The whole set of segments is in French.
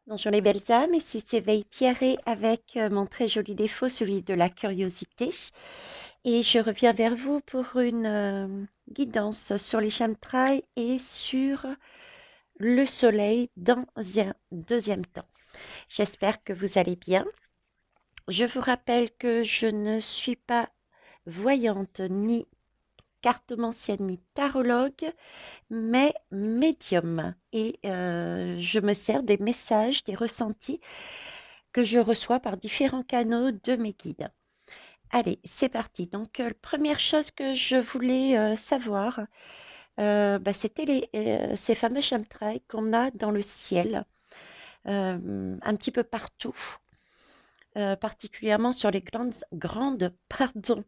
Bonjour les belles âmes, ici c'est Veille Thierry avec mon très joli défaut, celui de la curiosité. Et je reviens vers vous pour une guidance sur les chemtrails et sur le soleil dans un deuxième temps. J'espère que vous allez bien. Je vous rappelle que je ne suis pas voyante ni cartomancienne ni tarologue, mais médium. Et je me sers des messages, des ressentis que je reçois par différents canaux de mes guides. Allez, c'est parti. Donc, première chose que je voulais savoir, c'était ces fameux chemtrails qu'on a dans le ciel, un petit peu partout, particulièrement sur les grandes pardon,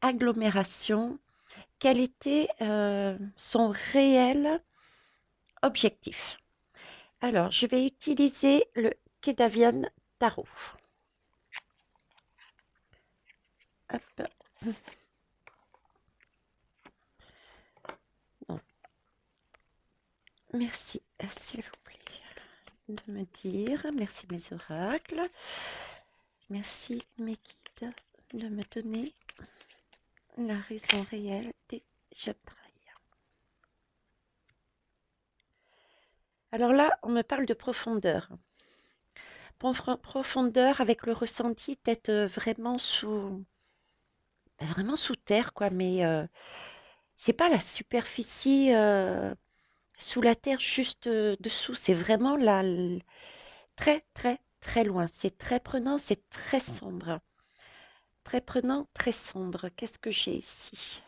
agglomérations. Quel était son réel objectif? Alors, je vais utiliser le Kedavian Tarot. Hop. Donc, merci, s'il vous plaît, de me dire. Merci mes oracles. Merci mes guides de me donner la raison réelle des chemtrails. Alors là, on me parle de profondeur. Profondeur avec le ressenti d'être vraiment sous terre, quoi. Mais c'est pas la superficie sous la terre, juste dessous. C'est vraiment là, très, très, très loin. C'est très prenant, c'est très sombre. Très prenant, très sombre. Qu'est-ce que j'ai ici?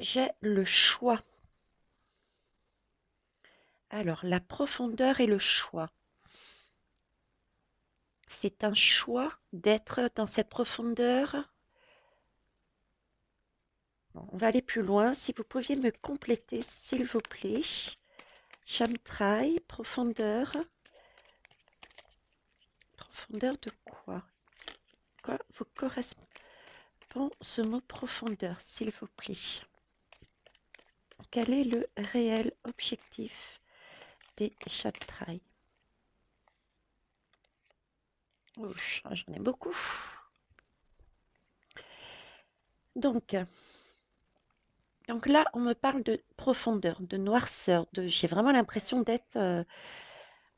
J'ai le choix. Alors, la profondeur et le choix. C'est un choix d'être dans cette profondeur. Bon, on va aller plus loin. Si vous pouviez me compléter, s'il vous plaît. Chemtrail, profondeur. Profondeur de quoi? Quoi vous correspond ce mot profondeur, s'il vous plaît? Quel est le réel objectif des chemtrails? Oh, j'en ai beaucoup. Donc, donc là, on me parle de profondeur, de noirceur, j'ai vraiment l'impression d'être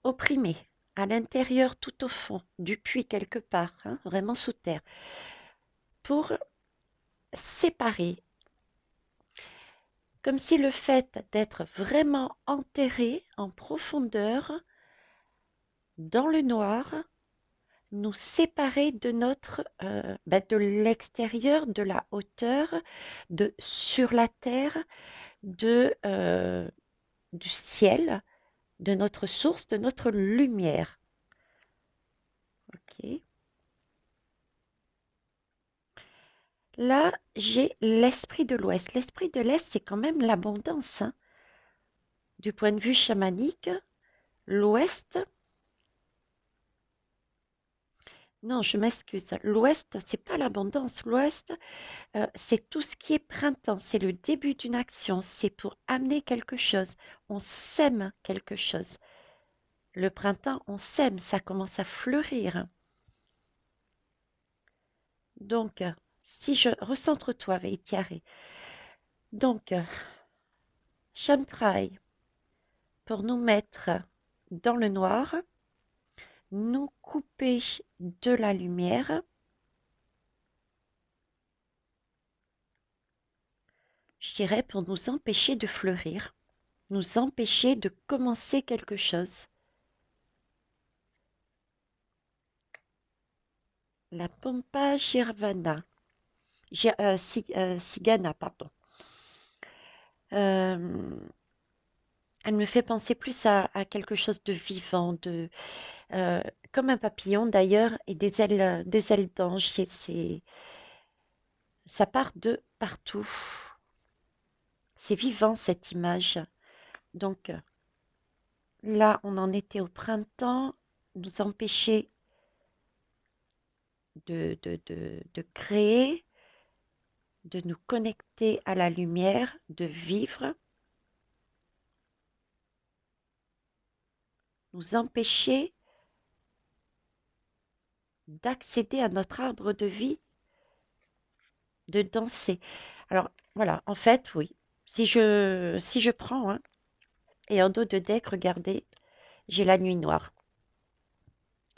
opprimée à l'intérieur, tout au fond, du puits quelque part, hein, vraiment sous terre, pour séparer, comme si le fait d'être vraiment enterré en profondeur, dans le noir, nous séparer de de l'extérieur, de la hauteur, de sur la terre, du ciel, de notre source, de notre lumière. Ok. Là, j'ai l'esprit de l'Ouest. L'esprit de l'Est, c'est quand même l'abondance, hein. Du point de vue chamanique, l'Ouest, non, je m'excuse. L'Ouest, c'est pas l'abondance. L'Ouest, c'est tout ce qui est printemps. C'est le début d'une action. C'est pour amener quelque chose. On sème quelque chose. Le printemps, on sème, ça commence à fleurir. Donc, si je recentre-toi, Veitiare. Donc, chemtrail pour nous mettre dans le noir, nous couper de la lumière, je dirais pour nous empêcher de fleurir, nous empêcher de commencer quelque chose. La Pampa Girvana, Cigana, pardon. Euh, Elle me fait penser plus à quelque chose de vivant, euh, comme un papillon d'ailleurs, et des ailes d'ange. Ça part de partout. C'est vivant cette image. Donc là, on en était au printemps, nous empêcher de créer, de nous connecter à la lumière, de vivre. nous empêcher d'accéder à notre arbre de vie, de danser. Alors voilà, en fait, oui. Si je prends, hein, et en dos de deck, regardez, j'ai la nuit noire.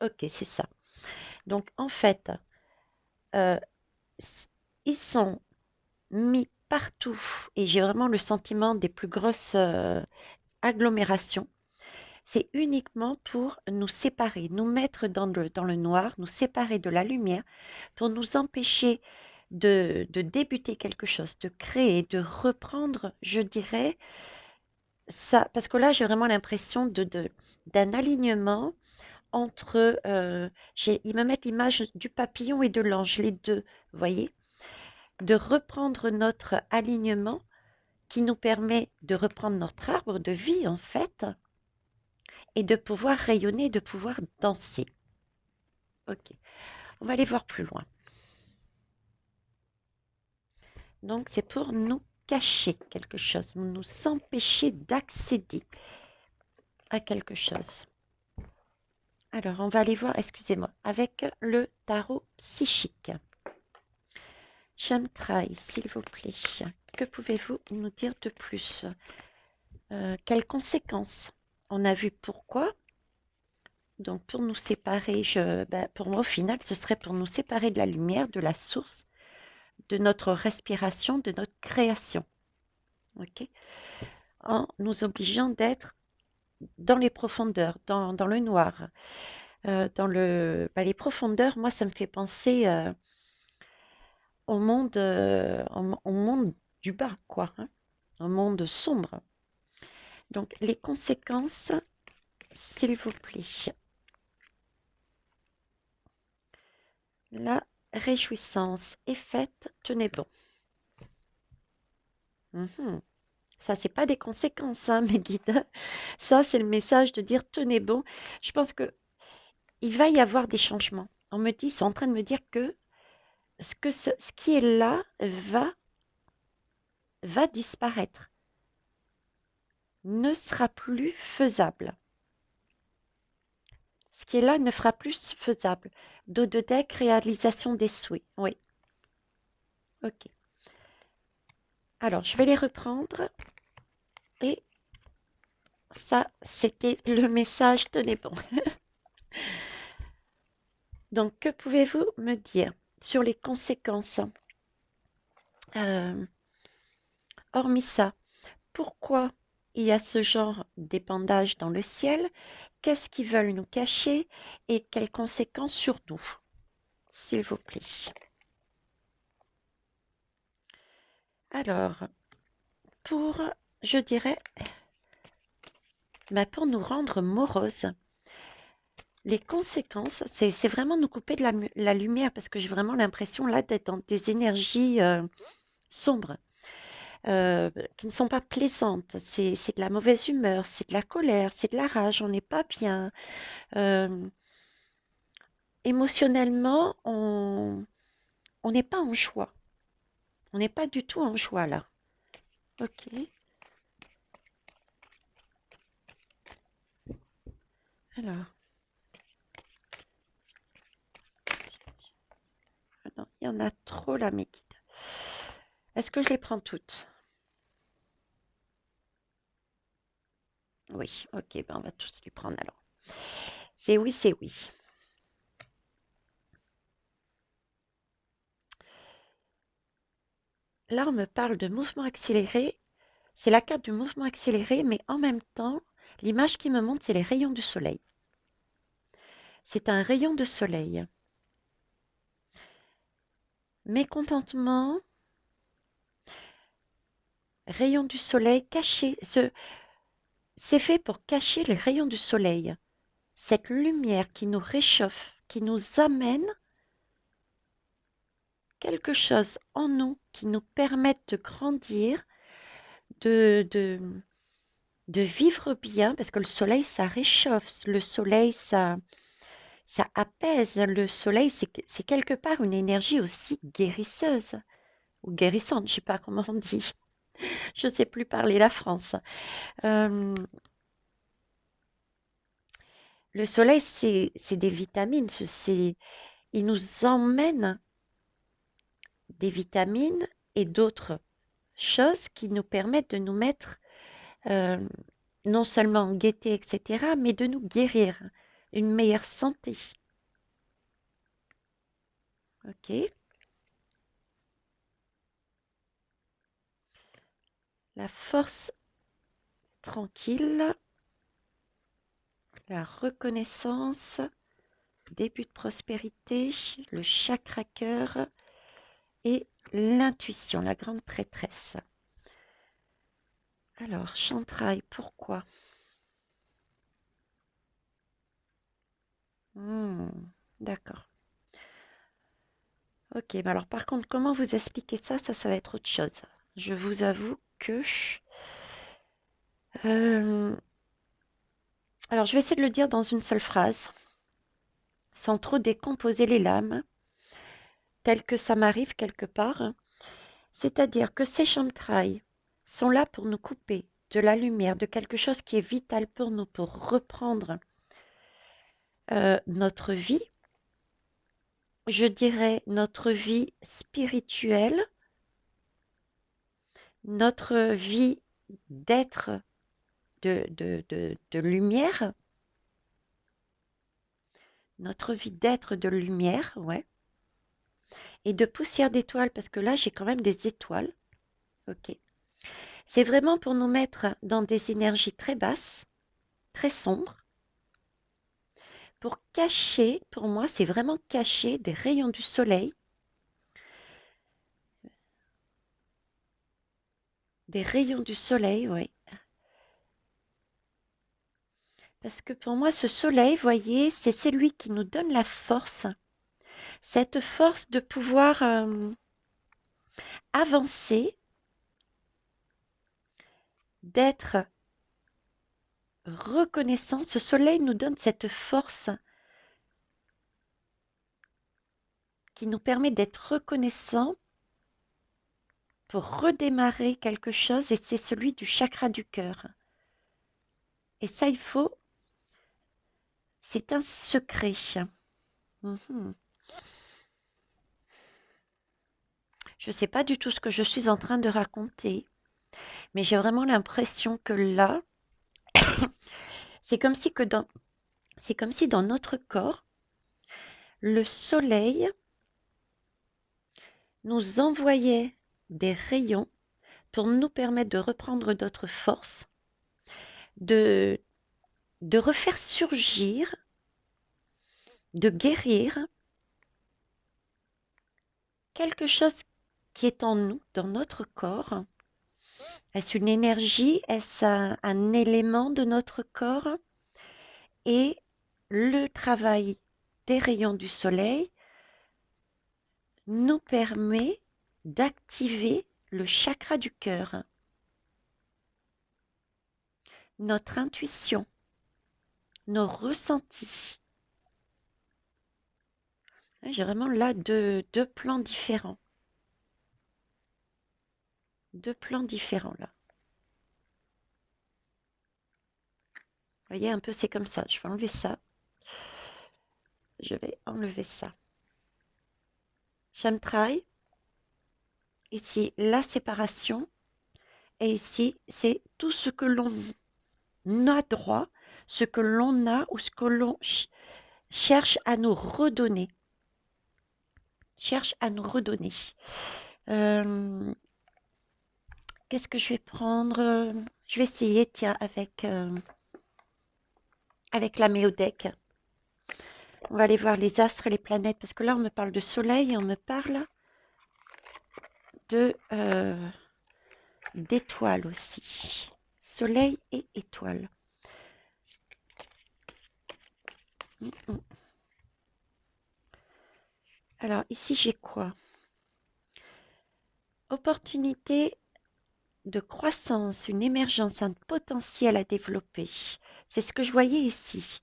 Ok, c'est ça. Donc en fait, euh, s- ils sont mis partout et j'ai vraiment le sentiment des plus grosses agglomérations. C'est uniquement pour nous séparer, nous mettre dans le noir, nous séparer de la lumière, pour nous empêcher de débuter quelque chose, de créer, de reprendre, je dirais, ça, parce que là, j'ai vraiment l'impression d'un alignement entre, ils me mettent l'image du papillon et de l'ange, les deux, vous voyez, de reprendre notre alignement qui nous permet de reprendre notre arbre de vie, en fait, et de pouvoir rayonner, de pouvoir danser. Ok, on va aller voir plus loin. Donc, c'est pour nous cacher quelque chose, nous empêcher d'accéder à quelque chose. Alors, on va aller voir, excusez-moi, avec le tarot psychique. Chemtrail, s'il vous plaît, que pouvez-vous nous dire de plus? Quelles conséquences? On a vu pourquoi. Donc, pour nous séparer, pour moi, au final, ce serait pour nous séparer de la lumière, de la source, de notre respiration, de notre création. Ok, en nous obligeant d'être dans les profondeurs, dans le noir. Les profondeurs, moi, ça me fait penser au monde du bas, quoi, hein, au monde sombre. Donc, les conséquences, s'il vous plaît. La réjouissance est faite, tenez bon. Mhm. Ça, c'est pas des conséquences, hein, mes guides. Ça, c'est le message de dire tenez bon. Je pense que il va y avoir des changements. Ils sont en train de me dire que ce qui est là va disparaître, ne sera plus faisable. Ce qui est là ne fera plus faisable. Dos de deck, réalisation des souhaits. Oui, ok. Alors, je vais les reprendre. Et ça, c'était le message, tenez bon. Donc, que pouvez-vous me dire sur les conséquences? Euh, Hormis ça, pourquoi il y a ce genre d'épandage dans le ciel? Qu'est-ce qu'ils veulent nous cacher? Et quelles conséquences sur nous? S'il vous plaît. Alors, pour, je dirais, pour nous rendre moroses, les conséquences, c'est vraiment nous couper de la lumière parce que j'ai vraiment l'impression là d'être dans des énergies sombres. Qui ne sont pas plaisantes. C'est de la mauvaise humeur, c'est de la colère, c'est de la rage, on n'est pas bien. Euh, Émotionnellement, on n'est pas en joie. On n'est pas du tout en joie là. Ok. Alors, non, il y en a trop là, mes guides. Est-ce que je les prends toutes? Oui, ok, ben on va tous les prendre alors. C'est oui, c'est oui. Là, on me parle de mouvement accéléré. C'est la carte du mouvement accéléré, mais en même temps, l'image qui me montre, c'est les rayons du soleil. C'est un rayon de soleil. Mécontentement, rayon du soleil caché. C'est fait pour cacher les rayons du soleil. Cette lumière qui nous réchauffe, qui nous amène quelque chose en nous, qui nous permette de grandir, de, de, de vivre bien, parce que le soleil, ça réchauffe, le soleil, ça apaise, le soleil, c'est quelque part une énergie aussi guérisseuse, ou guérissante, je ne sais pas comment on dit, je ne sais plus parler la France. Euh, Le soleil, c'est des vitamines. Il nous emmène des vitamines et d'autres choses qui nous permettent de nous mettre euh, non seulement en gaieté, etc., mais de nous guérir, une meilleure santé. Ok. La force tranquille, la reconnaissance, début de prospérité, le chakra cœur et l'intuition, la grande prêtresse. Alors, chantrail, pourquoi? Hmm, d'accord. Ok, mais alors par contre, comment vous expliquer ça? Ça va être autre chose. Je vous avoue que... euh, alors, je vais essayer de le dire dans une seule phrase, sans trop décomposer les lames, tel que ça m'arrive quelque part. C'est-à-dire que ces chantrails sont là pour nous couper de la lumière, de quelque chose qui est vital pour nous, pour reprendre notre vie, je dirais notre vie spirituelle, notre vie d'être de lumière, notre vie d'être de lumière, ouais, et de poussière d'étoiles, parce que là, j'ai quand même des étoiles, ok. C'est vraiment pour nous mettre dans des énergies très basses, très sombres, pour cacher, pour moi, c'est vraiment cacher des rayons du soleil, oui. Parce que pour moi, ce soleil, voyez, c'est celui qui nous donne la force, cette force de pouvoir avancer, d'être reconnaissant. Ce soleil nous donne cette force qui nous permet d'être reconnaissant pour redémarrer quelque chose, et c'est celui du chakra du cœur. Et ça, c'est un secret. Mhm. Je ne sais pas du tout ce que je suis en train de raconter, mais j'ai vraiment l'impression que là, c'est comme si que dans, c'est comme si dans notre corps, le soleil nous envoyait des rayons pour nous permettre de reprendre notre force, de, de refaire surgir, de guérir quelque chose qui est en nous, dans notre corps. Est-ce une énergie? Est-ce un élément de notre corps? Et le travail des rayons du soleil nous permet d'activer le chakra du cœur, notre intuition, nos ressentis. J'ai vraiment là deux plans différents. Deux plans différents là. Vous voyez, un peu c'est comme ça. Je vais enlever ça. Je vais enlever ça. Chemtrail. Ici, la séparation. Et ici, c'est tout ce que l'on a droit, ce que l'on a ou ce que l'on cherche à nous redonner. Cherche à nous redonner. Qu'est-ce que je vais prendre? Je vais essayer, tiens, avec la méodec. On va aller voir les astres et les planètes, parce que là, on me parle de soleil et on me parle de d'étoiles aussi. Soleil et étoiles. Alors, ici, j'ai quoi? Opportunité de croissance, une émergence, un potentiel à développer. C'est ce que je voyais ici.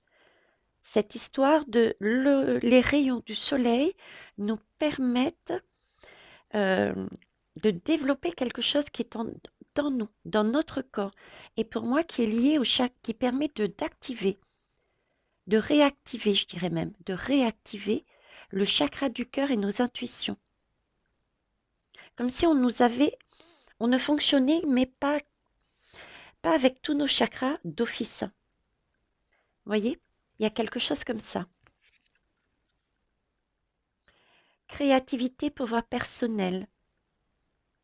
Cette histoire de les rayons du soleil nous permettent euh, de développer quelque chose qui est dans nous, dans notre corps. Et pour moi, qui est lié au chakra, qui permet d'activer de réactiver, je dirais même, de réactiver le chakra du cœur et nos intuitions. Comme si on ne fonctionnait, mais pas avec tous nos chakras d'office. Vous voyez, il y a quelque chose comme ça. Créativité, pouvoir personnel,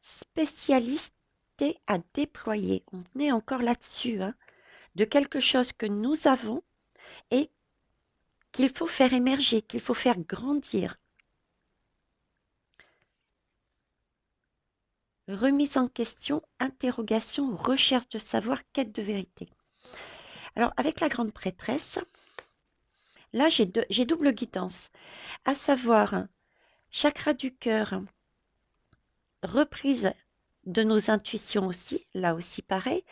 spécialité à déployer. On est encore là-dessus, hein, de quelque chose que nous avons et qu'il faut faire émerger, qu'il faut faire grandir. Remise en question, interrogation, recherche de savoir, quête de vérité. Alors, avec la grande prêtresse, là, j'ai double guidance, à savoir, chakra du cœur, reprise de nos intuitions aussi, là aussi pareil,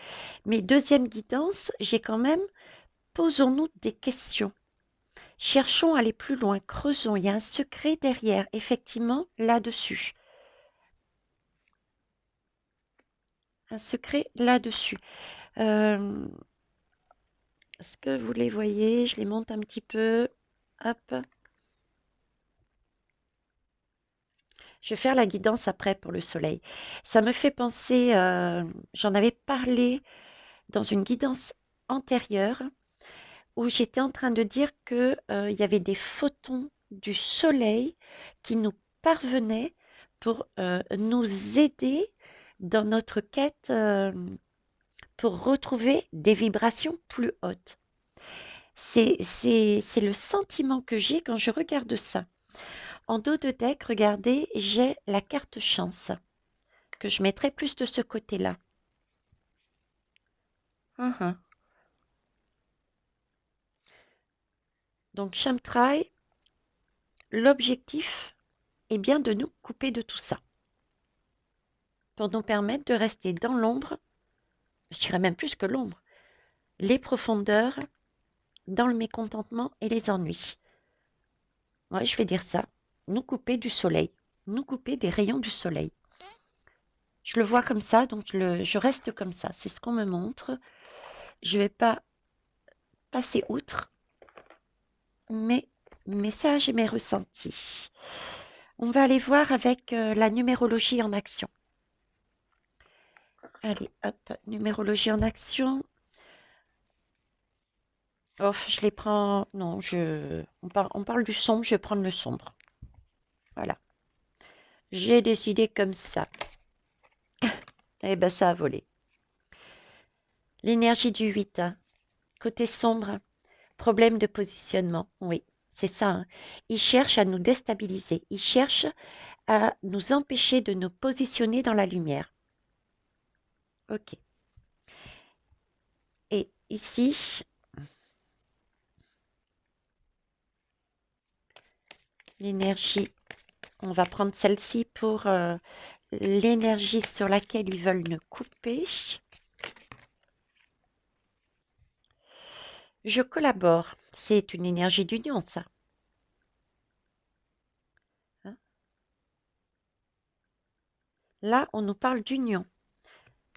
mais deuxième guidance, j'ai quand même, posons-nous des questions. Cherchons à aller plus loin, creusons, il y a un secret derrière, effectivement, là-dessus. Un secret là-dessus. Est-ce que vous les voyez? Je les monte un petit peu. Hop. Je vais faire la guidance après pour le soleil. Ça me fait penser, j'en avais parlé dans une guidance antérieure où j'étais en train de dire que il y avait des photons du soleil qui nous parvenaient pour nous aider dans notre quête pour retrouver des vibrations plus hautes. C'est le sentiment que j'ai quand je regarde ça. En dos de deck, regardez, j'ai la carte chance, que je mettrai plus de ce côté-là. Uhum. Donc, Chemtrail, l'objectif est bien de nous couper de tout ça, pour nous permettre de rester dans l'ombre, je dirais même plus que l'ombre, les profondeurs, dans le mécontentement et les ennuis. Ouais, je vais dire ça, nous couper du soleil, nous couper des rayons du soleil. Je le vois comme ça, donc je reste comme ça. C'est ce qu'on me montre. Je ne vais pas passer outre mes messages et mes ressentis. On va aller voir avec la numérologie en action. Allez, hop, numérologie en action. Oh, je les prends... Non, on parle du sombre, je vais prendre le sombre. Voilà. J'ai décidé comme ça. Eh ben, ça a volé. L'énergie du 8, hein. Côté sombre, problème de positionnement. Oui, c'est ça, hein. Il cherche à nous déstabiliser. Il cherche à nous empêcher de nous positionner dans la lumière. Ok. Et ici, l'énergie, on va prendre celle-ci pour l'énergie sur laquelle ils veulent nous couper. Je collabore. C'est une énergie d'union, ça. Hein. Là, on nous parle d'union,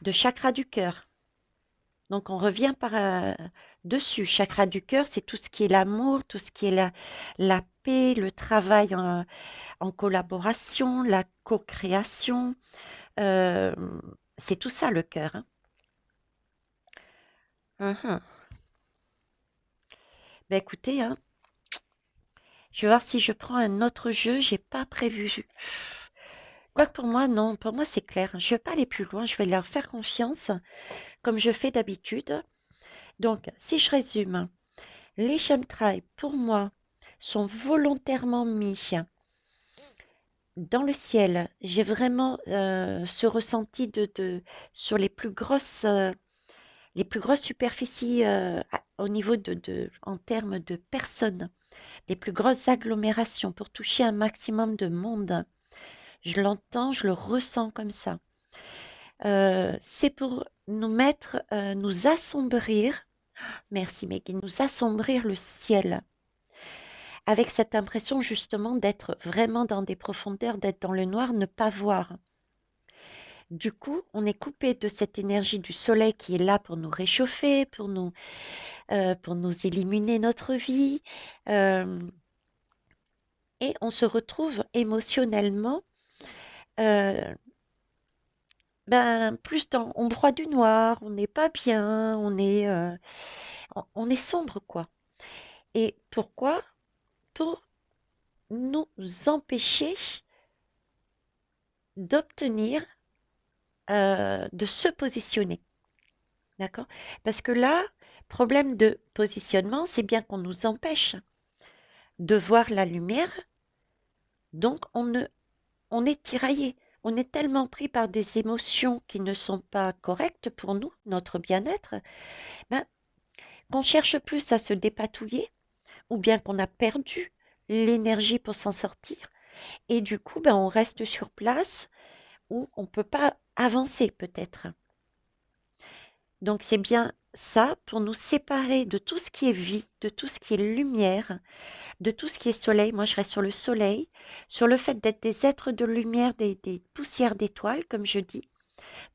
de chakra du cœur. Donc, on revient dessus. Chakra du cœur, c'est tout ce qui est l'amour, tout ce qui est la paix, le travail en collaboration, la co-création. C'est tout ça, le cœur. Hein. Mhm. Ben, écoutez, hein, je vais voir si je prends un autre jeu. J'ai pas prévu. Quoique pour moi, non. Pour moi, c'est clair. Je ne vais pas aller plus loin. Je vais leur faire confiance, comme je fais d'habitude. Donc, si je résume, les chemtrails, pour moi, sont volontairement mis dans le ciel. J'ai vraiment ce ressenti sur les plus grosses superficies au niveau en termes de personnes, les plus grosses agglomérations pour toucher un maximum de monde. Je l'entends, je le ressens comme ça. C'est pour nous mettre, nous assombrir, merci Maggie, nous assombrir le ciel, avec cette impression justement d'être vraiment dans des profondeurs, d'être dans le noir, ne pas voir. Du coup, on est coupé de cette énergie du soleil qui est là pour nous réchauffer, pour nous éliminer notre vie. euh, et on se retrouve émotionnellement euh, ben, plus dans, on broie du noir, on n'est pas bien, on est sombre, quoi. Et pourquoi? Pour nous empêcher d'obtenir, de se positionner. D'accord? Parce que là, problème de positionnement, c'est bien qu'on nous empêche de voir la lumière, donc on est tiraillé. On est tellement pris par des émotions qui ne sont pas correctes pour nous, notre bien-être, ben, qu'on cherche plus à se dépatouiller, ou bien qu'on a perdu l'énergie pour s'en sortir, et du coup, ben, on reste sur place où on ne peut pas avancer peut-être. Donc c'est bien ça pour nous séparer de tout ce qui est vie, de tout ce qui est lumière, de tout ce qui est soleil. Moi, je reste sur le soleil, sur le fait d'être des êtres de lumière, des poussières d'étoiles, comme je dis,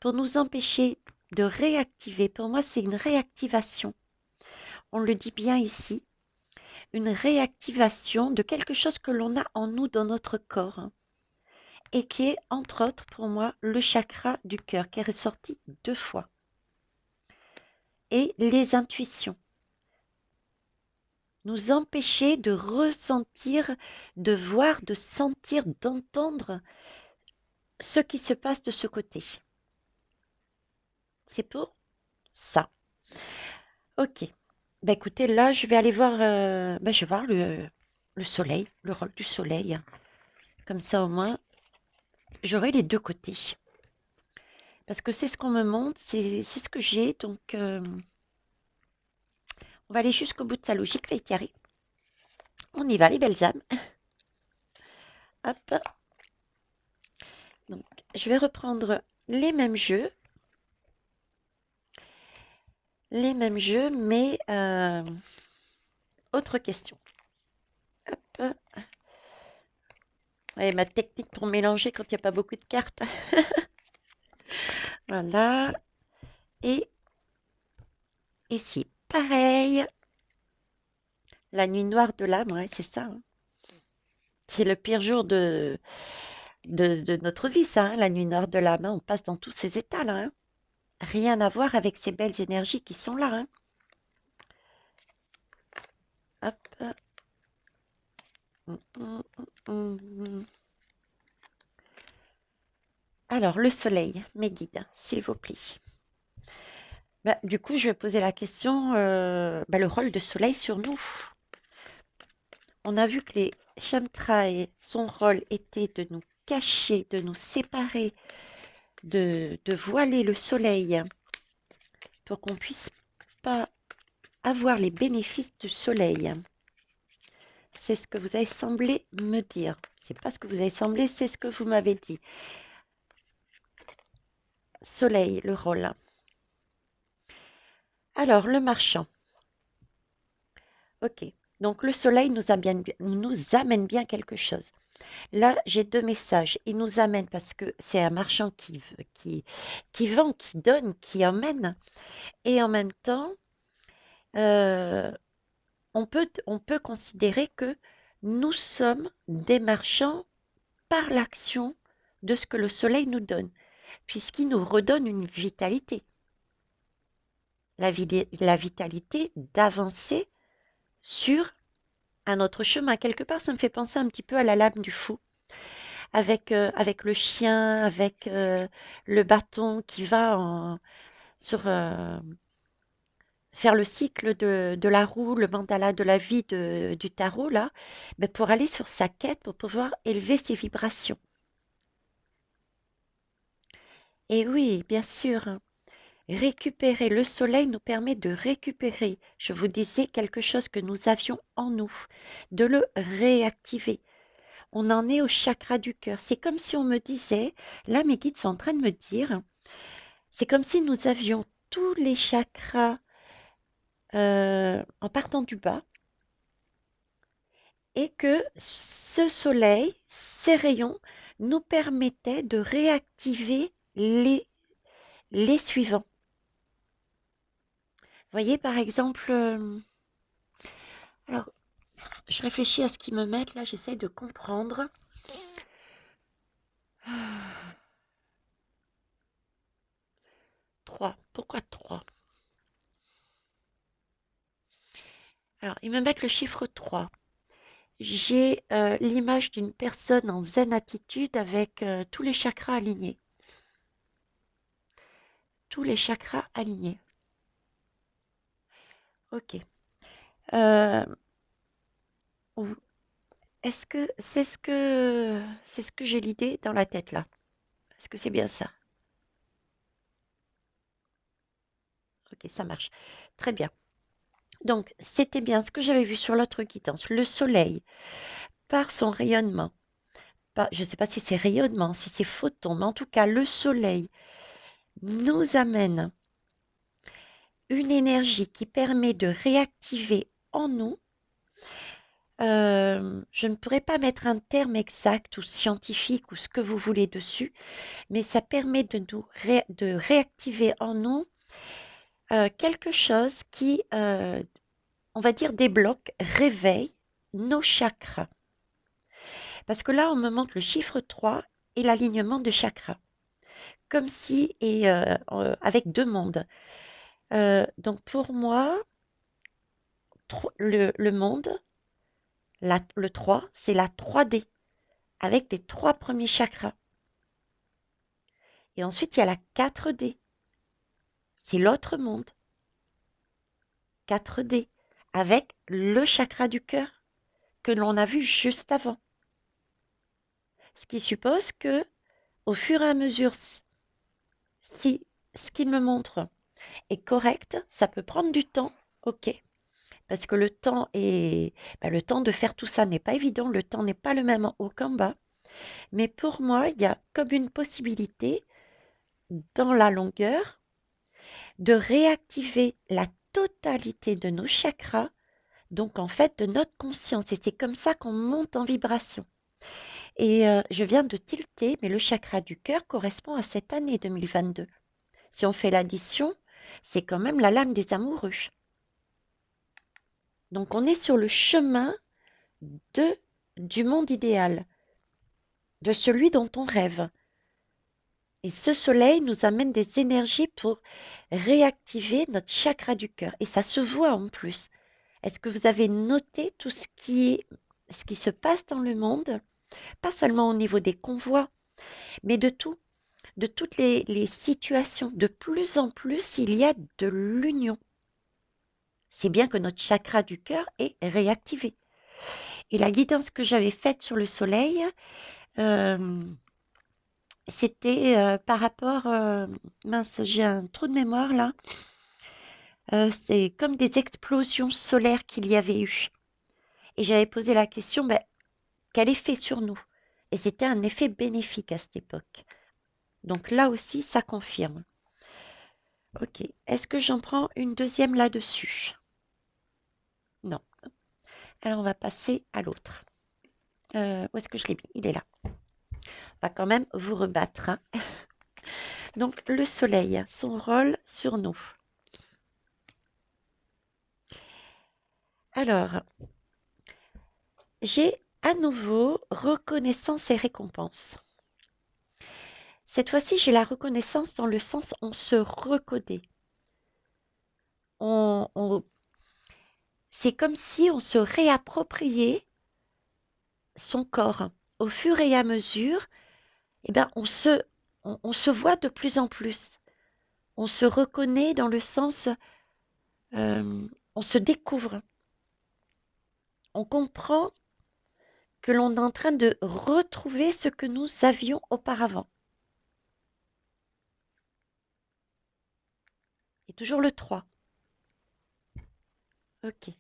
pour nous empêcher de réactiver. Pour moi, c'est une réactivation. On le dit bien ici, une réactivation de quelque chose que l'on a en nous, dans notre corps, hein, et qui est, entre autres, pour moi, le chakra du cœur, qui est ressorti 2 fois. Et les intuitions. Nous empêcher de ressentir, de voir, de sentir, d'entendre ce qui se passe de ce côté. C'est pour ça. Ok. Bah écoutez, là, je vais aller voir, je vais voir le soleil, le rôle du soleil. Comme ça, au moins, j'aurai les deux côtés. Parce que c'est ce qu'on me montre, c'est ce que j'ai. Donc, on va aller jusqu'au bout de sa logique, Thierry. On y va, les belles âmes. Hop. Donc, je vais reprendre les mêmes jeux. Les mêmes jeux, mais autre question. Hop. Et ma technique pour mélanger quand il n'y a pas beaucoup de cartes. Voilà. Et ici, pareil. La nuit noire de l'âme, ouais, c'est ça, hein. C'est le pire jour de notre vie, ça, hein, la nuit noire de l'âme, hein. On passe dans tous ces états là, hein. Rien à voir avec ces belles énergies qui sont là, hein. Hop. Hum, hum. Alors, le soleil, mes guides, s'il vous plaît. Bah, du coup, je vais poser la question, le rôle de soleil sur nous. On a vu que les chemtrails, son rôle était de nous cacher, de nous séparer, de voiler le soleil pour qu'on puisse pas avoir les bénéfices du soleil. C'est ce que vous avez semblé me dire. C'est pas ce que vous avez semblé, c'est ce que vous m'avez dit. Soleil, le rôle. Alors, le marchand. Ok. Donc, le soleil nous amène bien quelque chose. Là, j'ai 2 messages. Il nous amène parce que c'est un marchand qui vend, qui donne, qui emmène. Et en même temps, euh, on peut considérer que nous sommes des marchands par l'action de ce que le soleil nous donne, puisqu'il nous redonne une vitalité. La vitalité d'avancer sur un autre chemin. Quelque part, ça me fait penser un petit peu à la lame du fou, avec le chien, avec le bâton qui va sur, faire le cycle de la roue, le mandala de la vie du tarot, là, ben, pour aller sur sa quête, pour pouvoir élever ses vibrations. Et oui, bien sûr, hein, récupérer le soleil nous permet de récupérer, je vous disais, quelque chose que nous avions en nous, de le réactiver. On en est au chakra du cœur. C'est comme si on me disait, là mes guides sont en train de me dire, c'est comme si nous avions tous les chakras en partant du bas et que ce soleil, ces rayons nous permettaient de réactiver les, les suivants. Vous voyez, par exemple, alors, je réfléchis à ce qu'ils me mettent là, j'essaye de comprendre. 3. Pourquoi 3? Alors, ils me mettent le chiffre 3. J'ai l'image d'une personne en zen attitude avec tous les chakras alignés. Tous les chakras alignés. Ok. Euh, ou- Est-ce que c'est ce que j'ai l'idée dans la tête là? Est-ce que c'est bien ça? Ok, ça marche. Très bien. Donc, c'était bien ce que j'avais vu sur l'autre guidance. Le soleil, par son rayonnement, je ne sais pas si c'est rayonnement, si c'est photon, mais en tout cas, le soleil nous amène une énergie qui permet de réactiver en nous. Je ne pourrais pas mettre un terme exact ou scientifique ou ce que vous voulez dessus, mais ça permet de réactiver en nous quelque chose qui, on va dire, débloque, réveille nos chakras. Parce que là, on me montre le chiffre 3 et l'alignement de chakras, comme si, et avec deux mondes. Donc pour moi, le monde, le 3, c'est la 3D, avec les trois premiers chakras. Et ensuite, il y a la 4D, c'est l'autre monde, 4D, avec le chakra du cœur que l'on a vu juste avant. Ce qui suppose que, au fur et à mesure, si ce qu'il me montre est correct, ça peut prendre du temps, ok. Parce que le temps de faire tout ça n'est pas évident, le temps n'est pas le même en haut qu'en bas. Mais pour moi, il y a comme une possibilité, dans la longueur, de réactiver la totalité de nos chakras, donc en fait de notre conscience. Et c'est comme ça qu'on monte en vibration. Et je viens de tilter, mais le chakra du cœur correspond à cette année 2022. Si on fait l'addition, c'est quand même la lame des amoureux. Donc on est sur le chemin de, du monde idéal, de celui dont on rêve. Et ce soleil nous amène des énergies pour réactiver notre chakra du cœur. Et ça se voit en plus. Est-ce que vous avez noté tout ce qui se passe dans le monde? Pas seulement au niveau des convois, mais de tout, de toutes les situations. De plus en plus, il y a de l'union. C'est bien que notre chakra du cœur est réactivé. Et la guidance que j'avais faite sur le soleil, euh, c'était par rapport, mince, j'ai un trou de mémoire là. C'est comme des explosions solaires qu'il y avait eu. Et j'avais posé la question, ben, quel effet sur nous? Et c'était un effet bénéfique à cette époque. Donc là aussi, ça confirme. Ok. Est-ce que j'en prends une deuxième là-dessus? Non. Alors on va passer à l'autre. Où est-ce que je l'ai mis? Il est là. On va quand même vous rebattre, hein. Donc le soleil, son rôle sur nous. Alors, j'ai à nouveau reconnaissance et récompense. Cette fois-ci, j'ai la reconnaissance dans le sens on se reconnaît. On, c'est comme si on se réappropriait son corps. Au fur et à mesure, eh ben, on se voit de plus en plus. On se reconnaît dans le sens, on se découvre. On comprend que l'on est en train de retrouver ce que nous avions auparavant. Et toujours le 3. Ok.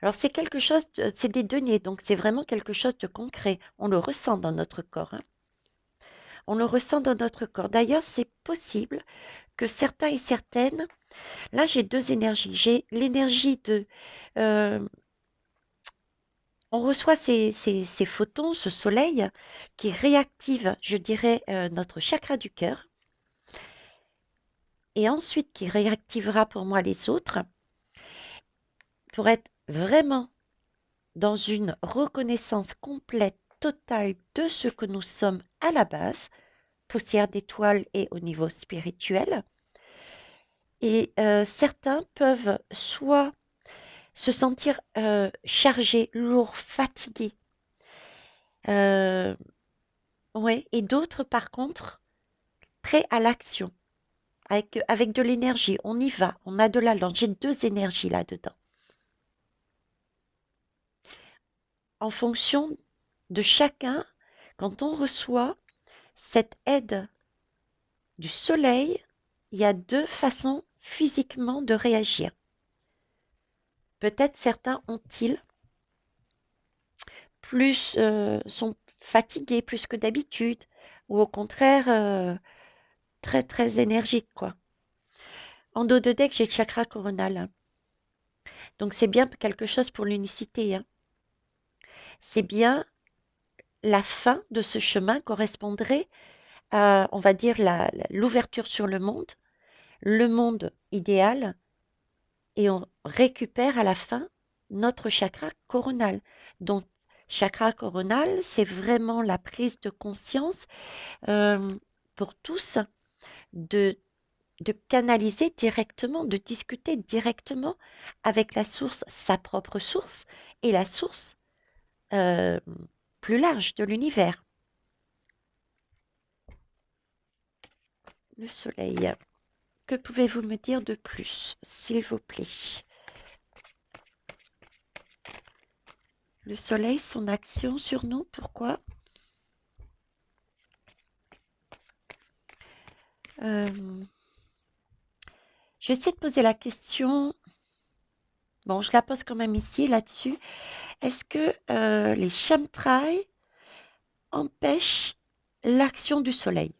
Alors c'est quelque chose, c'est des deniers, donc c'est vraiment quelque chose de concret. On le ressent dans notre corps, hein. On le ressent dans notre corps. D'ailleurs, c'est possible que certains et certaines, là j'ai deux énergies. J'ai l'énergie de, euh, On reçoit ces photons, ce soleil qui réactive, je dirais, notre chakra du cœur et ensuite qui réactivera pour moi les autres pour être vraiment dans une reconnaissance complète, totale de ce que nous sommes à la base, poussière d'étoiles et au niveau spirituel. Et certains peuvent soit se sentir chargés, lourds, fatigués, euh, ouais, et d'autres par contre prêts à l'action, avec de l'énergie. On y va, on a de la lance. J'ai deux énergies là-dedans. En fonction de chacun, quand on reçoit cette aide du soleil, il y a deux façons physiquement de réagir. Peut-être certains ont-ils plus sont fatigués plus que d'habitude, ou au contraire très très énergiques quoi. En dos de deck, j'ai le chakra coronal, hein. Donc c'est bien quelque chose pour l'unicité, hein. C'est bien la fin de ce chemin correspondrait à, on va dire, l'ouverture sur le monde idéal, et on récupère à la fin notre chakra coronal. Donc, chakra coronal, c'est vraiment la prise de conscience euh, pour tous de, de canaliser directement, de discuter directement avec la source, sa propre source, et la source euh, plus large de l'univers, le soleil. Que pouvez-vous me dire de plus, s'il vous plaît? Le soleil, son action sur nous, pourquoi? Euh, je vais essayer de poser la question. Bon, je la pose quand même ici, là-dessus. Est-ce que les chemtrails empêchent l'action du soleil?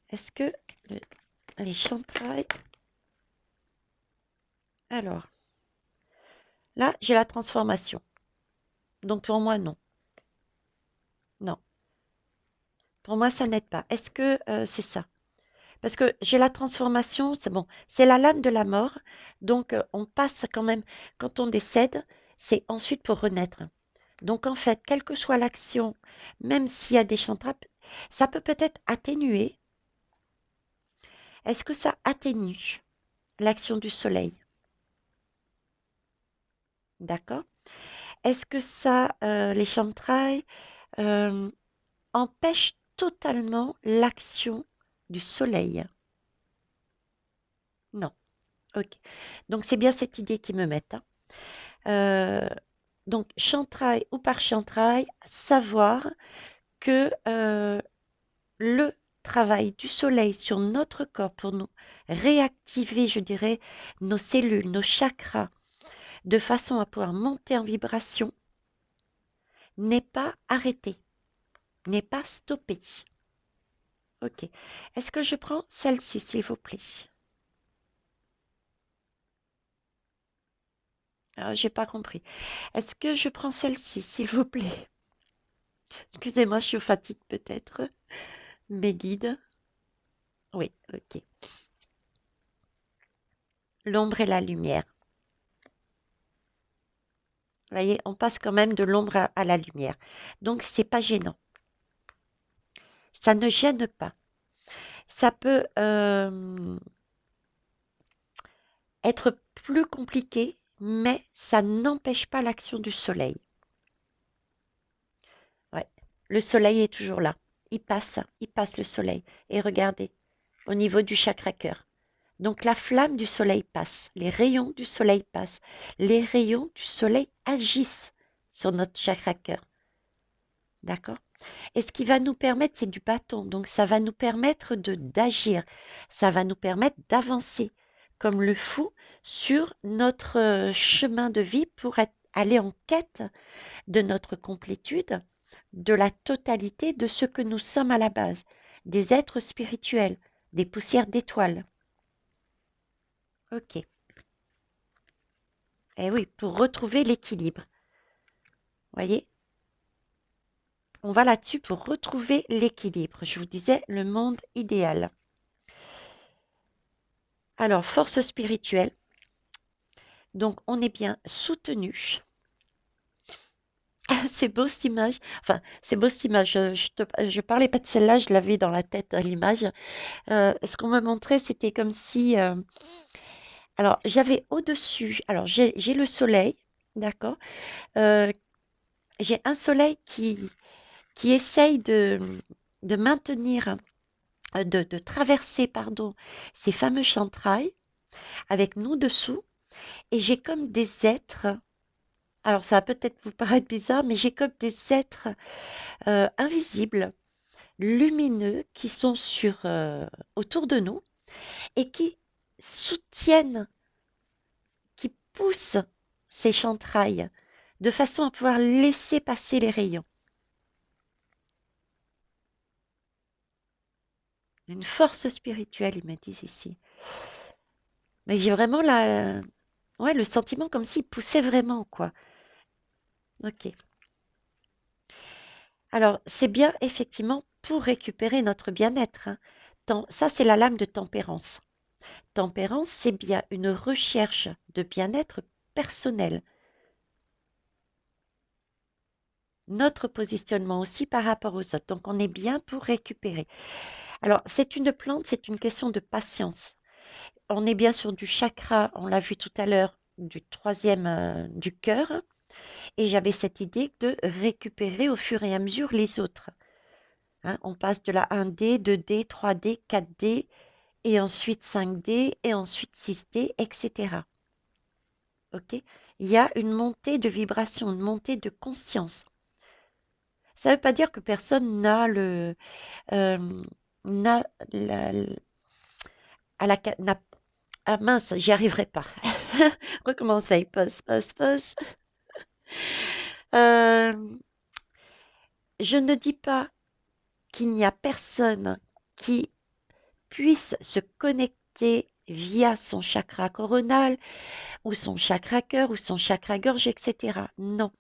Est-ce que les chemtrails... Alors, là, j'ai la transformation. Donc, pour moi, non. Non. Pour moi, ça n'aide pas. Est-ce que c'est ça? Parce que j'ai la transformation, c'est bon. C'est la lame de la mort. Donc, on passe quand même, quand on décède, c'est ensuite pour renaître. Donc, en fait, quelle que soit l'action, même s'il y a des chemtrails, ça peut peut-être atténuer. Est-ce que ça atténue l'action du soleil? D'accord? Est-ce que ça, les chemtrails, euh, empêchent totalement l'action du soleil? Non. Ok. Donc c'est bien cette idée qui me met, hein. Euh, donc chantrail ou par chantrail, savoir que le travail du soleil sur notre corps pour nous réactiver, je dirais, nos cellules, nos chakras, de façon à pouvoir monter en vibration, n'est pas arrêté, n'est pas stoppé. Ok. Est-ce que je prends celle-ci, s'il vous plaît? Ah, j'ai pas compris. Est-ce que je prends celle-ci, s'il vous plaît? Excusez-moi, je suis fatigue peut-être. Mes guides. Oui, ok. L'ombre et la lumière. Vous voyez, on passe quand même de l'ombre à la lumière. Donc, c'est pas gênant. Ça ne gêne pas. Ça peut être plus compliqué, mais ça n'empêche pas l'action du soleil. Ouais. Le soleil est toujours là. Il passe le soleil. Et regardez, au niveau du chakra cœur. Donc la flamme du soleil passe, les rayons du soleil passent, les rayons du soleil agissent sur notre chakra cœur. D'accord? Et ce qui va nous permettre, c'est du bâton. Donc ça va nous permettre d'agir. Ça va nous permettre d'avancer comme le fou sur notre chemin de vie pour aller en quête de notre complétude, de la totalité de ce que nous sommes à la base, des êtres spirituels, des poussières d'étoiles. Ok. Eh oui, pour retrouver l'équilibre. Voyez? On va là-dessus pour retrouver l'équilibre. Je vous disais le monde idéal. Alors, force spirituelle. Donc, on est bien soutenu. C'est beau cette image. Enfin, c'est beau cette image. Je parlais pas de celle-là, je l'avais dans la tête, l'image. Ce qu'on me montrait, c'était comme si... alors, j'avais au-dessus... Alors, j'ai le soleil, d'accord? Euh, j'ai un soleil qui essaye de maintenir, de traverser, pardon, ces fameux chantrails avec nous dessous. Et j'ai comme des êtres... Alors, ça va peut-être vous paraître bizarre, mais j'ai comme des êtres invisibles, lumineux, qui sont autour de nous et qui soutiennent, qui poussent ces chantrails de façon à pouvoir laisser passer les rayons. Une force spirituelle, ils me disent ici. Mais j'ai vraiment ouais, le sentiment comme s'ils poussaient vraiment, quoi. Ok. Alors, c'est bien effectivement pour récupérer notre bien-être, hein. Ça, c'est la lame de tempérance. Tempérance, c'est bien une recherche de bien-être personnel. Notre positionnement aussi par rapport aux autres. Donc, on est bien pour récupérer. Alors, c'est une plante, c'est une question de patience. On est bien sur du chakra, on l'a vu tout à l'heure, du troisième du cœur. Et j'avais cette idée de récupérer au fur et à mesure les autres, hein. On passe de la 1D, 2D, 3D, 4D, et ensuite 5D, et ensuite 6D, etc. Ok? Il y a une montée de vibration, une montée de conscience. Ça ne veut pas dire que personne euh, n'a la, à la, n'a- ah mince, j'y arriverai pas. Recommence, veille, pause, pause, pause. Euh, je ne dis pas qu'il n'y a personne qui puisse se connecter via son chakra coronal ou son chakra cœur ou son chakra gorge, etc. Non,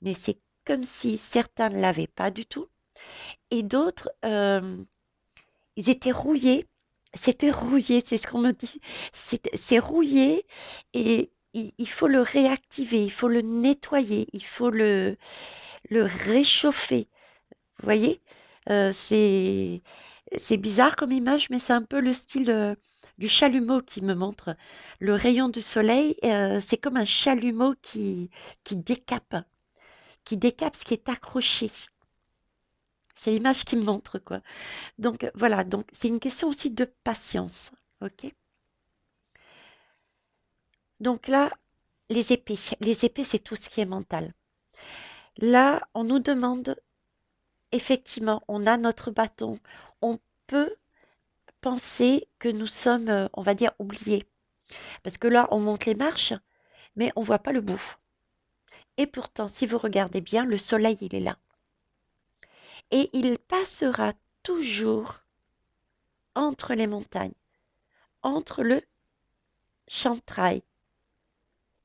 mais c'est comme si certains ne l'avaient pas du tout et d'autres, ils étaient rouillés. C'était rouillé, c'est ce qu'on me dit. C'est rouillé et il faut le réactiver, il faut le nettoyer, il faut le réchauffer. Vous voyez? C'est bizarre comme image, mais c'est un peu le style du chalumeau qui me montre. Le rayon du soleil, c'est comme un chalumeau qui décape ce qui est accroché. C'est l'image qui me montre, quoi. Donc voilà, donc c'est une question aussi de patience. Ok? Donc là, les épées. Les épées, c'est tout ce qui est mental. Là, on nous demande, effectivement, on a notre bâton. On peut penser que nous sommes, on va dire, oubliés. Parce que là, on monte les marches, mais on voit pas le bout. Et pourtant, si vous regardez bien, le soleil, il est là. Et il passera toujours entre les montagnes, entre le chantrail.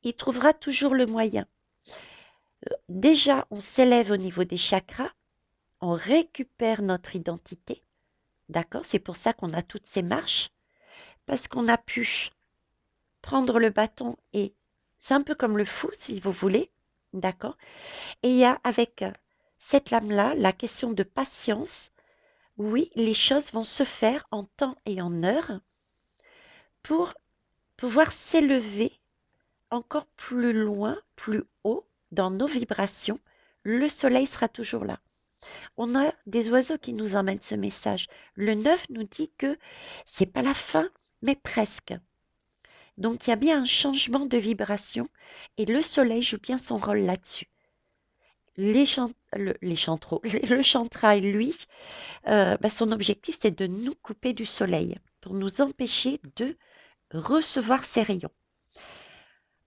Il trouvera toujours le moyen. Déjà, on s'élève au niveau des chakras, on récupère notre identité, d'accord? C'est pour ça qu'on a toutes ces marches, parce qu'on a pu prendre le bâton et c'est un peu comme le fou, si vous voulez, d'accord? Et il y a avec cette lame-là la question de patience. Oui, les choses vont se faire en temps et en heure pour pouvoir s'élever encore plus loin, plus haut dans nos vibrations. Le soleil sera toujours là. On a des oiseaux qui nous emmènent ce message. Le 9 nous dit que c'est pas la fin, mais presque. Donc il y a bien un changement de vibration et le soleil joue bien son rôle là-dessus. Les chantereaux, le chantrail, lui, son objectif, c'est de nous couper du soleil pour nous empêcher de recevoir ces rayons.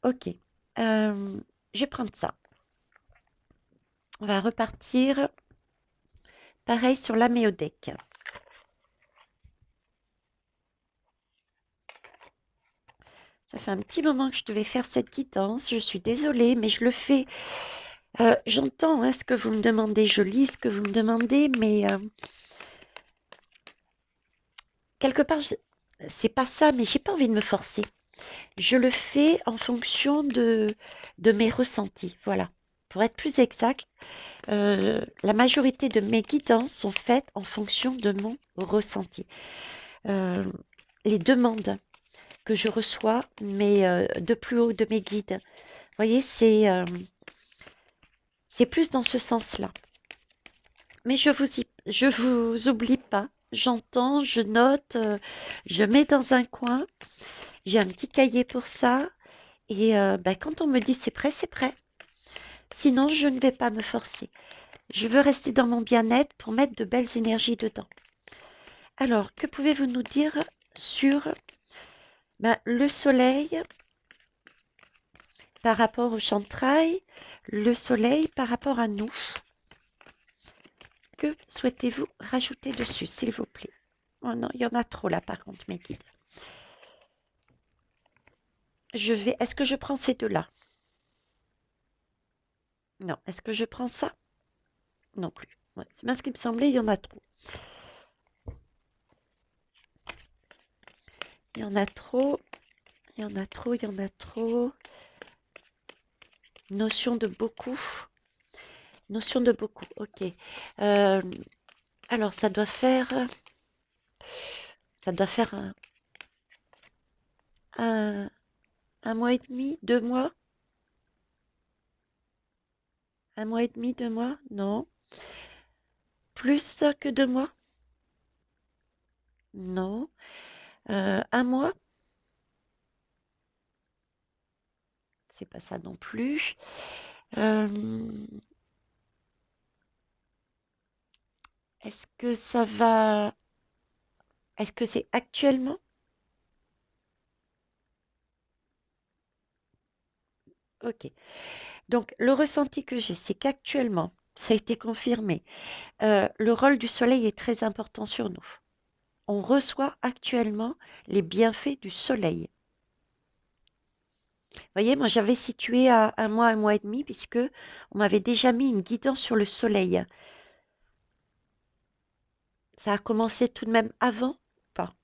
Ok, je vais prendre ça. On va repartir pareil sur l'améodec. Ça fait un petit moment que je devais faire cette guidance. Je suis désolée, mais je le fais J'entends hein, ce que vous me demandez, je lis ce que vous me demandez, mais quelque part, c'est pas ça, mais j'ai pas envie de me forcer. Je le fais en fonction de mes ressentis, voilà. Pour être plus exact, la majorité de mes guidances sont faites en fonction de mon ressenti. Euh, les demandes que je reçois, mais de plus haut de mes guides, vous voyez, c'est plus dans ce sens-là. Mais je vous oublie pas. J'entends, je note, je mets dans un coin. J'ai un petit cahier pour ça. Et bah, quand on me dit c'est prêt, c'est prêt. Sinon, je ne vais pas me forcer. Je veux rester dans mon bien-être pour mettre de belles énergies dedans. Alors, que pouvez-vous nous dire sur bah, le soleil par rapport au chantrail, le soleil par rapport à nous? Que souhaitez-vous rajouter dessus, s'il vous plaît? Oh non, il y en a trop là, par contre, mes guides. Est-ce que je prends ces deux-là? Non. Est-ce que je prends ça? Non plus. Ouais, c'est bien ce qui me semblait, il y en a trop. Il y en a trop, il y en a trop, il y en a trop. Notion de beaucoup. Notion de beaucoup, ok. Euh, alors, ça doit faire un, un mois et demi, 2 mois, 1 mois et demi, 2 mois, non. Plus que 2 mois, non. 1 mois, c'est pas ça non plus. Euh, est-ce que ça va, est-ce que c'est actuellement? Ok. Donc, le ressenti que j'ai, c'est qu'actuellement, ça a été confirmé, le rôle du soleil est très important sur nous. On reçoit actuellement les bienfaits du soleil. Vous voyez, moi j'avais situé à 1 mois et demi, puisque on m'avait déjà mis une guidance sur le soleil. Ça a commencé tout de même avant ou pas?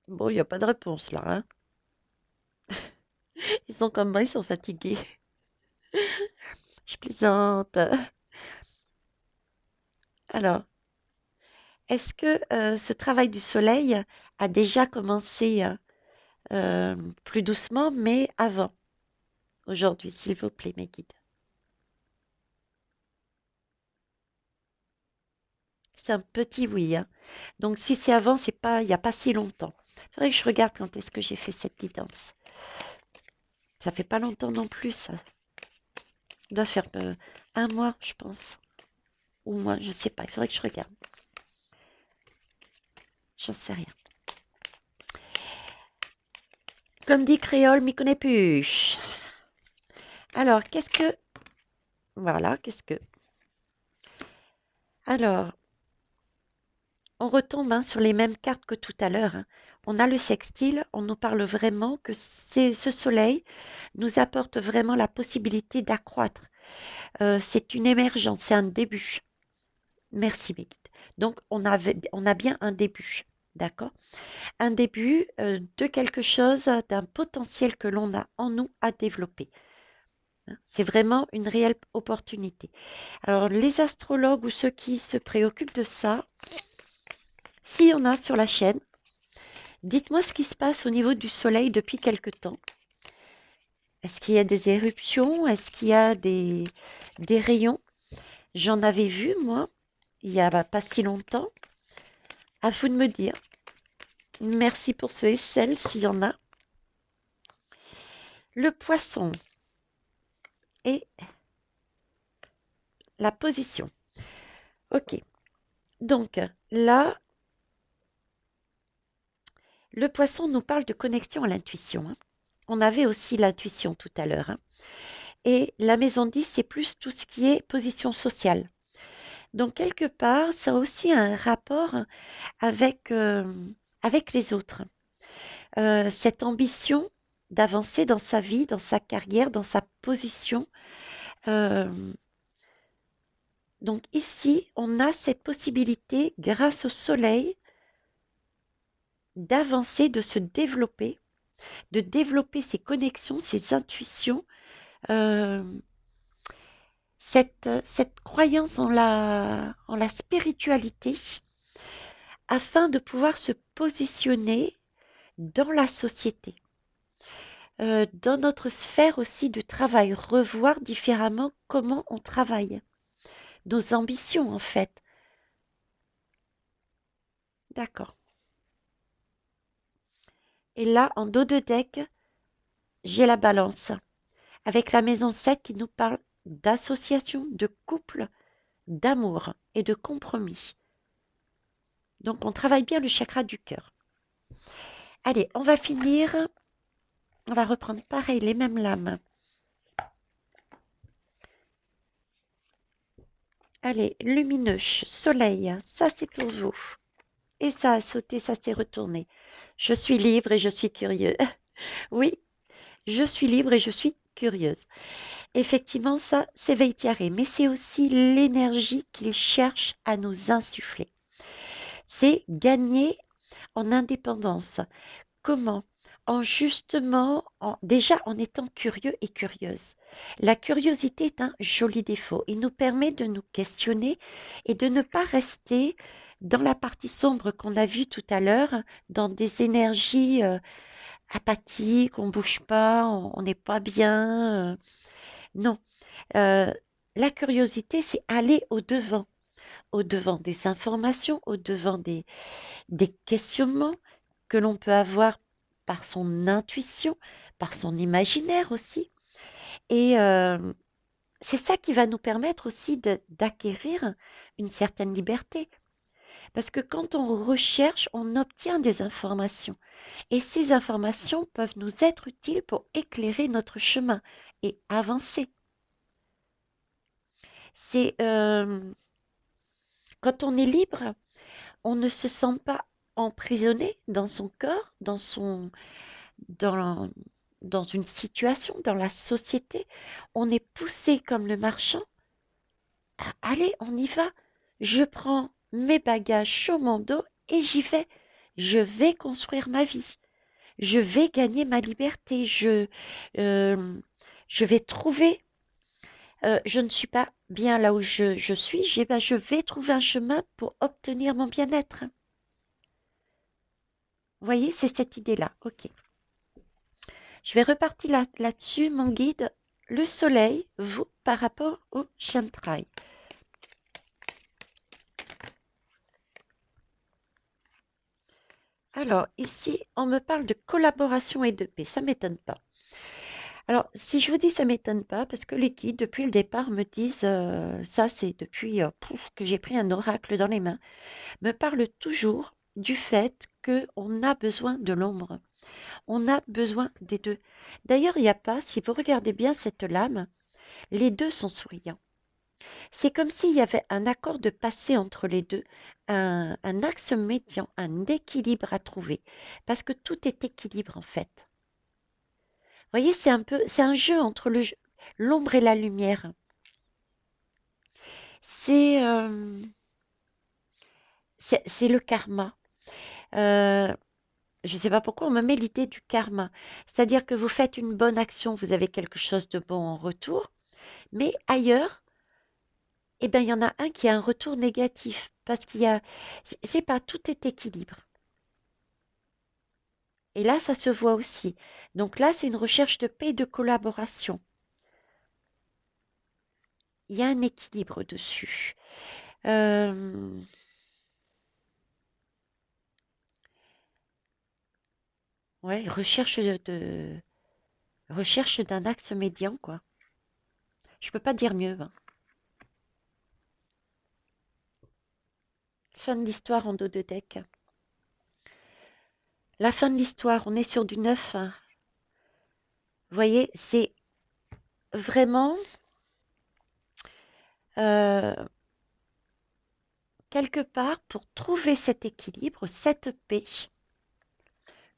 Bon, il n'y a pas de réponse là, hein. Ils sont comme moi, ils sont fatigués. Je plaisante. Alors, est-ce que ce travail du soleil a déjà commencé plus doucement, mais avant, aujourd'hui, s'il vous plaît, mes guides? C'est un petit oui, hein. Donc si c'est avant, c'est pas, il n'y a pas si longtemps. C'est vrai que je regarde quand est-ce que j'ai fait cette guidance. Ça fait pas longtemps non plus, ça. Ça doit faire 1 mois, je pense. Ou moins, je sais pas. Il faudrait que je regarde. J'en sais rien. Comme dit Créole, m'y connais plus. Alors, qu'est-ce que... Voilà, qu'est-ce que... Alors, on retombe hein, sur les mêmes cartes que tout à l'heure, hein. On a le sextile, on nous parle vraiment que ce soleil nous apporte vraiment la possibilité d'accroître. C'est une émergence, c'est un début. Merci, Béguite. Donc, on a bien un début, d'accord? Un début de quelque chose, d'un potentiel que l'on a en nous à développer, hein. C'est vraiment une réelle opportunité. Alors, les astrologues ou ceux qui se préoccupent de ça, s'il y en a sur la chaîne, dites-moi ce qui se passe au niveau du soleil depuis quelque temps. Est-ce qu'il y a des éruptions? Est-ce qu'il y a des rayons? J'en avais vu, moi, il y a pas si longtemps. À vous de me dire. Merci pour ce SL s'il y en a. Le poisson et la position. Ok. Donc là, le poisson nous parle de connexion à l'intuition, hein. On avait aussi l'intuition tout à l'heure, hein. Et la maison 10, c'est plus tout ce qui est position sociale. Donc quelque part, ça a aussi un rapport avec, avec les autres. cette ambition d'avancer dans sa vie, dans sa carrière, dans sa position. Euh, donc ici, on a cette possibilité, grâce au soleil, d'avancer, de développer ses connexions, ses intuitions, euh, cette croyance en la spiritualité, afin de pouvoir se positionner dans la société, dans notre sphère aussi de travail, revoir différemment comment on travaille, nos ambitions en fait. D'accord. Et là, en dos de deck, j'ai la balance, avec la maison 7 qui nous parle d'association, de couple, d'amour et de compromis. Donc on travaille bien le chakra du cœur. Allez, on va finir. On va reprendre pareil les mêmes lames. Allez, lumineux, soleil, ça c'est pour vous. Et ça a sauté, ça s'est retourné. Je suis libre et je suis curieux. Oui, je suis libre et je suis curieuse. Effectivement, ça, c'est Veitiaré, mais c'est aussi l'énergie qu'il cherche à nous insuffler. C'est gagner en indépendance. Comment? En justement, déjà en étant curieux et curieuse. La curiosité est un joli défaut. Il nous permet de nous questionner et de ne pas rester dans la partie sombre qu'on a vue tout à l'heure, dans des énergies apathiques, on bouge pas, on n'est pas bien. Non. Euh, la curiosité, c'est aller au devant des informations, au devant des questionnements que l'on peut avoir par son intuition, par son imaginaire aussi. Et c'est ça qui va nous permettre aussi d'acquérir une certaine liberté. Parce que quand on recherche, on obtient des informations. Et ces informations peuvent nous être utiles pour éclairer notre chemin et avancer. C'est quand on est libre, on ne se sent pas emprisonné dans son corps, dans, dans une situation, dans la société. On est poussé comme le marchand. Allez, on y va. Je prends mes bagages sur mon dos et j'y vais. Je vais construire ma vie. Je vais gagner ma liberté. Euh, je vais trouver. Je ne suis pas bien là où je suis. Je vais trouver un chemin pour obtenir mon bien-être. Vous voyez, c'est cette idée-là. Ok. Je vais repartir là-dessus, mon guide. Le soleil, vous, par rapport au chemtrail. Alors, ici, on me parle de collaboration et de paix. Ça m'étonne pas. Alors, si je vous dis ça m'étonne pas, parce que les guides, depuis le départ, me disent, ça c'est depuis que j'ai pris un oracle dans les mains, me parlent toujours du fait qu'on a besoin de l'ombre. On a besoin des deux. D'ailleurs, il n'y a pas, si vous regardez bien cette lame, les deux sont souriants. C'est comme s'il y avait un accord de passé entre les deux, un axe médian, un équilibre à trouver, parce que tout est équilibre en fait. Vous voyez, c'est un jeu entre l'ombre et la lumière. C'est c'est le karma. Euh, je ne sais pas pourquoi on me met l'idée du karma. C'est-à-dire que vous faites une bonne action, vous avez quelque chose de bon en retour, mais ailleurs, eh ben, il y en a un qui a un retour négatif, parce qu'il y a, je sais pas, tout est équilibre. Et là, ça se voit aussi. Donc là, c'est une recherche de paix et de collaboration. Il y a un équilibre dessus. Euh, ouais, recherche d'un axe médian, quoi. Je peux pas dire mieux, hein. Fin de l'histoire en dos de deck. La fin de l'histoire, on est sur du neuf, hein. Vous voyez, c'est vraiment euh, quelque part pour trouver cet équilibre, cette paix,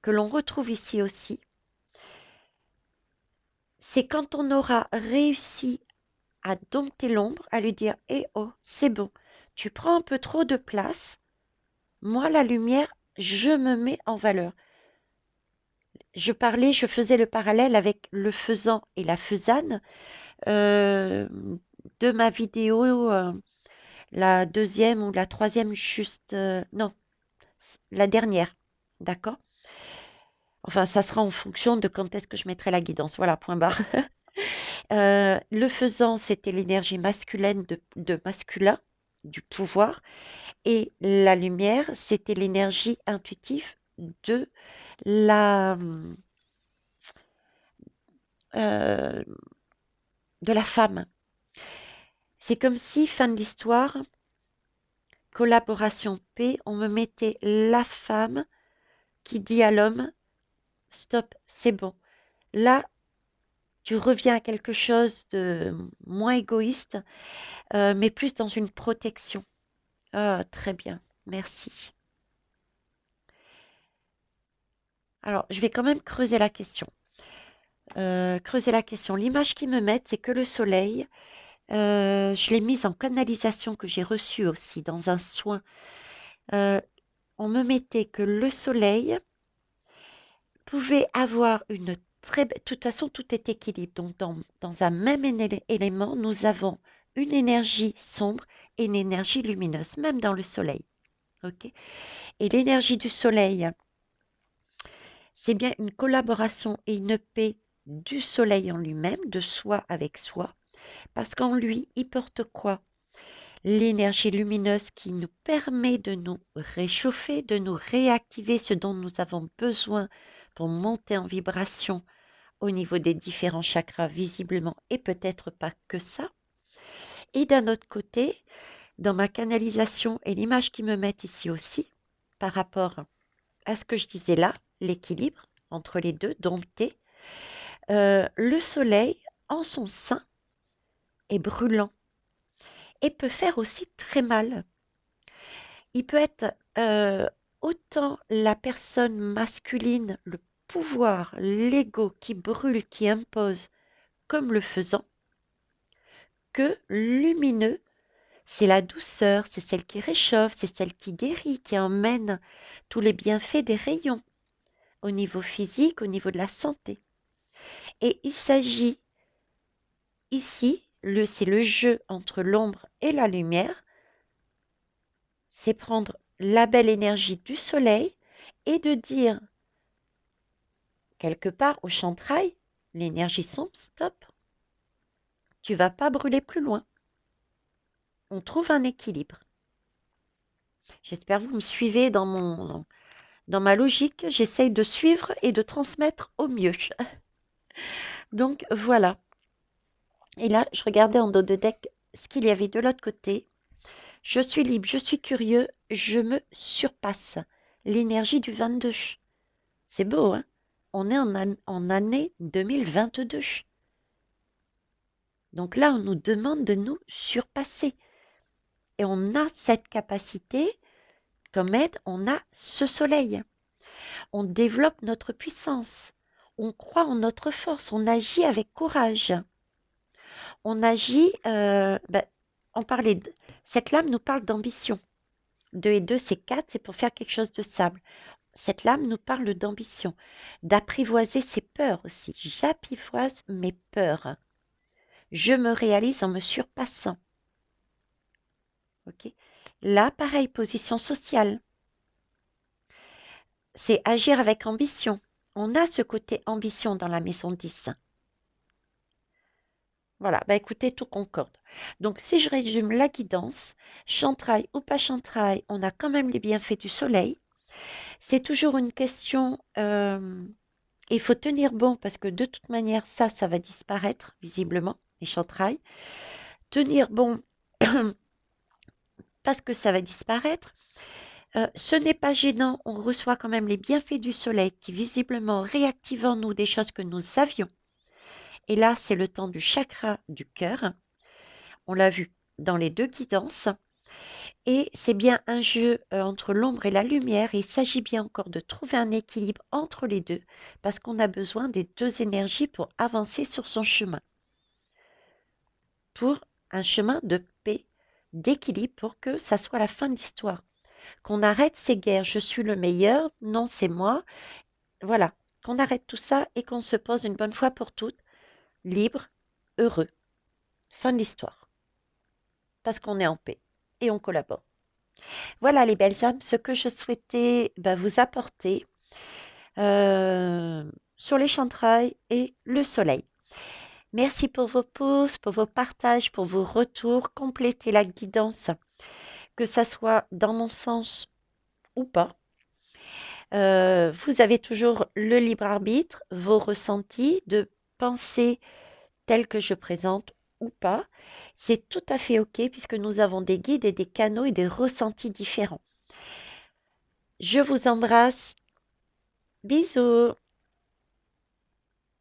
que l'on retrouve ici aussi, c'est quand on aura réussi à dompter l'ombre, à lui dire: eh oh, c'est bon, tu prends un peu trop de place, moi la lumière, je me mets en valeur. Je faisais le parallèle avec le faisan et la faisane euh, de ma vidéo, la deuxième ou la troisième, juste, non, la dernière, d'accord? Enfin, ça sera en fonction de quand est-ce que je mettrai la guidance. Voilà, point barre. Le faisan, c'était l'énergie masculine de masculin, du pouvoir, et la lumière, c'était l'énergie intuitive de la, euh, de la femme. C'est comme si, fin de l'histoire, collaboration paix, on me mettait la femme qui dit à l'homme: stop, c'est bon. Là, tu reviens à quelque chose de moins égoïste, mais plus dans une protection. Ah, très bien, merci. Alors, je vais quand même creuser la question. L'image qu'ils me mettent, c'est que le soleil, je l'ai mise en canalisation que j'ai reçue aussi dans un soin. On me mettait que le soleil pouvait avoir une très belle... De toute façon, tout est équilibre. Donc, dans un même élément, nous avons une énergie sombre et une énergie lumineuse, même dans le soleil. Ok. Et l'énergie du soleil, c'est bien une collaboration et une paix du soleil en lui-même, de soi avec soi, parce qu'en lui, il porte quoi? L'énergie lumineuse qui nous permet de nous réchauffer, de nous réactiver ce dont nous avons besoin pour monter en vibration au niveau des différents chakras visiblement et peut-être pas que ça. Et d'un autre côté, dans ma canalisation et l'image qui me met ici aussi, par rapport à ce que je disais là, l'équilibre entre les deux, dompté, le soleil en son sein est brûlant et peut faire aussi très mal. Il peut être autant la personne masculine, le pouvoir, l'ego qui brûle, qui impose, comme le faisant, que lumineux, c'est la douceur, c'est celle qui réchauffe, c'est celle qui guérit, qui emmène tous les bienfaits des rayons au niveau physique, au niveau de la santé. Et il s'agit ici, c'est le jeu entre l'ombre et la lumière, c'est prendre la belle énergie du soleil et de dire quelque part au chantrail, l'énergie sombre, stop, tu vas pas brûler plus loin. On trouve un équilibre. J'espère que vous me suivez dans ma logique. J'essaye de suivre et de transmettre au mieux. Donc voilà. Et là, je regardais en dos de deck ce qu'il y avait de l'autre côté. Je suis libre, je suis curieux, je me surpasse. L'énergie du 22. C'est beau, hein? On est en année 2022. Donc là, on nous demande de nous surpasser. Et on a cette capacité, comme aide, on a ce soleil. On développe notre puissance. On croit en notre force. On agit avec courage. On agit, on parlait cette lame nous parle d'ambition. 2 et 2, c'est 4, c'est pour faire quelque chose de stable. Cette lame nous parle d'ambition, d'apprivoiser ses peurs aussi. J'apprivoise mes peurs. Je me réalise en me surpassant. Ok. Là, pareil, position sociale. C'est agir avec ambition. On a ce côté ambition dans la maison 10. Voilà, bah écoutez, tout concorde. Donc, si je résume la guidance, chantrail ou pas chantrail, on a quand même les bienfaits du soleil. C'est toujours une question, il faut tenir bon parce que de toute manière, ça va disparaître visiblement, les chantrails. Tenir bon parce que ça va disparaître. Ce n'est pas gênant, on reçoit quand même les bienfaits du soleil qui visiblement réactivent en nous des choses que nous savions. Et là, c'est le temps du chakra du cœur. On l'a vu dans les deux guidances. Et c'est bien un jeu entre l'ombre et la lumière, et il s'agit bien encore de trouver un équilibre entre les deux, parce qu'on a besoin des deux énergies pour avancer sur son chemin, pour un chemin de paix, d'équilibre, pour que ça soit la fin de l'histoire. Qu'on arrête ces guerres, je suis le meilleur, non c'est moi, voilà, qu'on arrête tout ça et qu'on se pose une bonne fois pour toutes, libre, heureux, fin de l'histoire, parce qu'on est en paix et on collabore. Voilà les belles âmes, ce que je souhaitais vous apporter sur les chantrailles et le soleil. Merci pour vos pouces, pour vos partages, pour vos retours. Complétez la guidance, que ça soit dans mon sens ou pas. Vous avez toujours le libre arbitre, vos ressentis, de penser tel que je présente ou pas. C'est tout à fait OK puisque nous avons des guides et des canaux et des ressentis différents. Je vous embrasse. Bisous.